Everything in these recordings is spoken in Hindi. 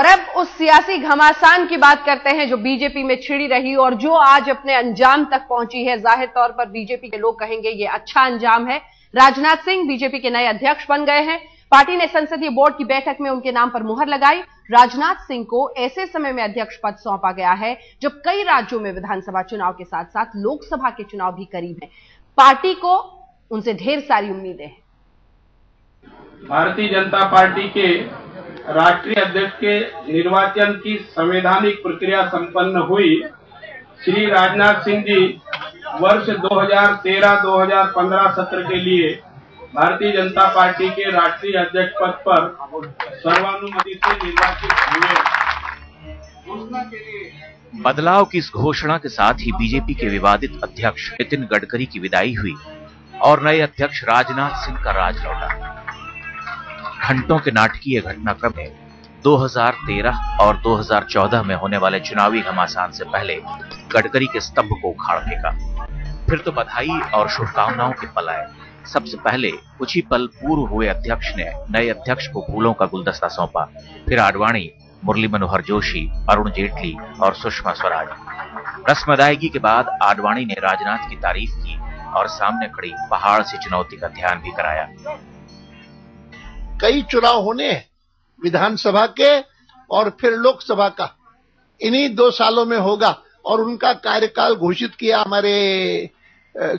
और अब उस सियासी घमासान की बात करते हैं जो बीजेपी में छिड़ी रही और जो आज अपने अंजाम तक पहुंची है। जाहिर तौर पर बीजेपी के लोग कहेंगे ये अच्छा अंजाम है। राजनाथ सिंह बीजेपी के नए अध्यक्ष बन गए हैं। पार्टी ने संसदीय बोर्ड की बैठक में उनके नाम पर मुहर लगाई। राजनाथ सिंह को ऐसे समय में अध्यक्ष पद सौंपा गया है जब कई राज्यों में विधानसभा चुनाव के साथ साथ लोकसभा के चुनाव भी करीब है। पार्टी को उनसे ढेर सारी उम्मीदें हैं। भारतीय जनता पार्टी के राष्ट्रीय अध्यक्ष के निर्वाचन की संवैधानिक प्रक्रिया संपन्न हुई। श्री राजनाथ सिंह जी वर्ष 2013-2015 सत्र के लिए भारतीय जनता पार्टी के राष्ट्रीय अध्यक्ष पद पर सर्वानुमति से निर्वाचित हुए। घोषणा के लिए बदलाव की इस घोषणा के साथ ही बीजेपी के विवादित अध्यक्ष नितिन गडकरी की विदाई हुई और नए अध्यक्ष राजनाथ सिंह का राज लौटा। घंटों के नाटकीय घटनाक्रम में 2013 और 2014 में होने वाले चुनावी घमासान से पहले गडकरी के स्तंभ को उखाड़ फेंका। फिर तो बधाई और शुभकामनाओं के पल आए। सबसे पहले कुछ ही पल पूर्व हुए अध्यक्ष ने नए अध्यक्ष को फूलों का गुलदस्ता सौंपा। फिर आडवाणी, मुरली मनोहर जोशी, अरुण जेटली और सुषमा स्वराज। रस्म अदायगी के बाद आडवाणी ने राजनाथ की तारीफ की और सामने खड़ी पहाड़ से चुनौती का ध्यान भी कराया। कई चुनाव होने हैं, विधानसभा के और फिर लोकसभा का, इन्हीं 2 सालों में होगा और उनका कार्यकाल घोषित किया हमारे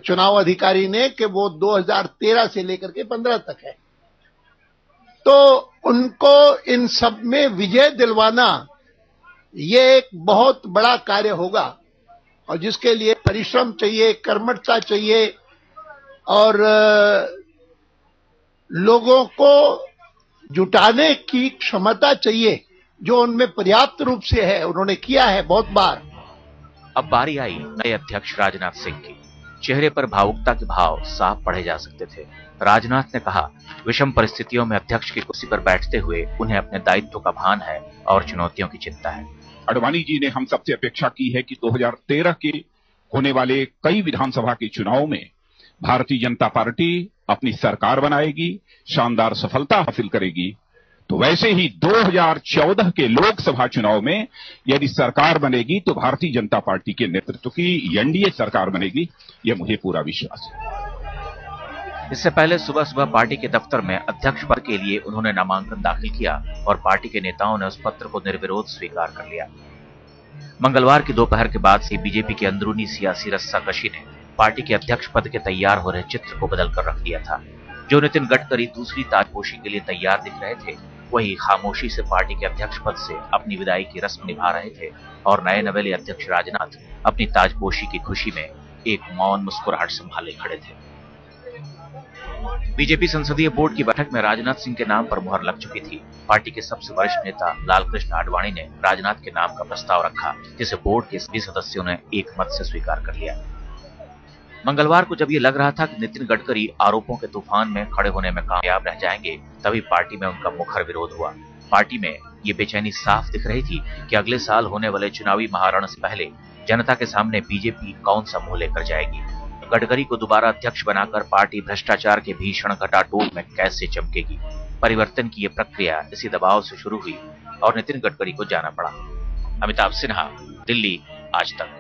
चुनाव अधिकारी ने कि वो 2013 से लेकर के 15 तक है। तो उनको इन सब में विजय दिलवाना ये एक बहुत बड़ा कार्य होगा और जिसके लिए परिश्रम चाहिए, कर्मठता चाहिए और लोगों को जुटाने की क्षमता चाहिए जो उनमें पर्याप्त रूप से है। उन्होंने किया है बहुत बार। अब बारी आई नए अध्यक्ष राजनाथ सिंह की। चेहरे पर भावुकता के भाव साफ पढ़े जा सकते थे। राजनाथ ने कहा, विषम परिस्थितियों में अध्यक्ष की कुर्सी पर बैठते हुए उन्हें अपने दायित्व का भान है और चुनौतियों की चिंता है। आडवाणी जी ने हम सबसे अपेक्षा की है कि 2013 के होने वाले कई विधानसभा के चुनाव में भारतीय जनता पार्टी अपनी सरकार बनाएगी, शानदार सफलता हासिल करेगी। तो वैसे ही 2014 के लोकसभा चुनाव में यदि सरकार बनेगी तो भारतीय जनता पार्टी के नेतृत्व की एनडीए सरकार बनेगी, यह मुझे पूरा विश्वास है। इससे पहले सुबह सुबह पार्टी के दफ्तर में अध्यक्ष पद के लिए उन्होंने नामांकन दाखिल किया और पार्टी के नेताओं ने उस पत्र को निर्विरोध स्वीकार कर लिया। मंगलवार की दोपहर के बाद से बीजेपी की अंदरूनी सियासी रस्साकशी ने पार्टी के अध्यक्ष पद के तैयार हो रहे चित्र को बदल कर रख दिया था। जो नितिन गडकरी दूसरी ताजपोशी के लिए तैयार दिख रहे थे, वही खामोशी से पार्टी के अध्यक्ष पद से अपनी विदाई की रस्म निभा रहे थे और नए नवेले अध्यक्ष राजनाथ अपनी ताजपोशी की खुशी में एक मौन मुस्कुराहट संभाले खड़े थे। बीजेपी संसदीय बोर्ड की बैठक में राजनाथ सिंह के नाम पर मुहर लग चुकी थी। पार्टी के सबसे वरिष्ठ नेता लालकृष्ण आडवाणी ने राजनाथ के नाम का प्रस्ताव रखा, जिसे बोर्ड के सभी सदस्यों ने एक मत से स्वीकार कर लिया। मंगलवार को जब ये लग रहा था कि नितिन गडकरी आरोपों के तूफान में खड़े होने में कामयाब रह जाएंगे, तभी पार्टी में उनका मुखर विरोध हुआ। पार्टी में ये बेचैनी साफ दिख रही थी कि अगले साल होने वाले चुनावी महारण से पहले जनता के सामने बीजेपी कौन सा मुंह लेकर जाएगी। गडकरी को दोबारा अध्यक्ष बनाकर पार्टी भ्रष्टाचार के भीषण घटाटोप में कैसे चमकेगी। परिवर्तन की ये प्रक्रिया इसी दबाव से शुरू हुई और नितिन गडकरी को जाना पड़ा। अमिताभ सिन्हा, दिल्ली, आज तक।